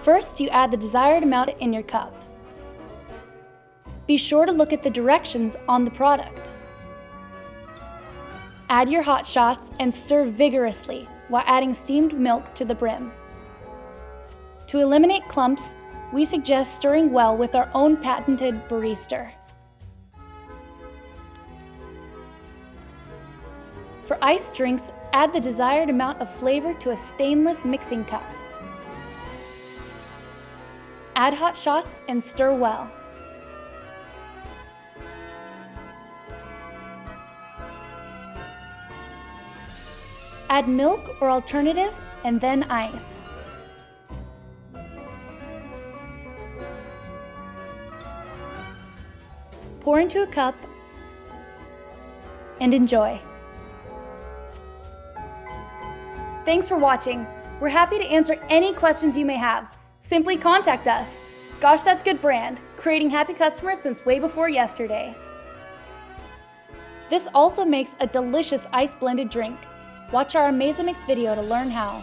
First, you add the desired amount in your cup. Be sure to look at the directions on the product. Add your hot shots and stir vigorously while adding steamed milk to the brim. To eliminate clumps, we suggest stirring well with our own patented barista. For iced drinks, add the desired amount of flavor to a stainless mixing cup. Add hot shots and stir well. Add milk or alternative and then ice. Pour into a cup and enjoy. Thanks for watching. We're happy to answer any questions you may have. Simply contact us. Gosh, That's Good brand, creating happy customers since way before yesterday. This also makes a delicious ice blended drink. Watch our Amazemix video to learn how.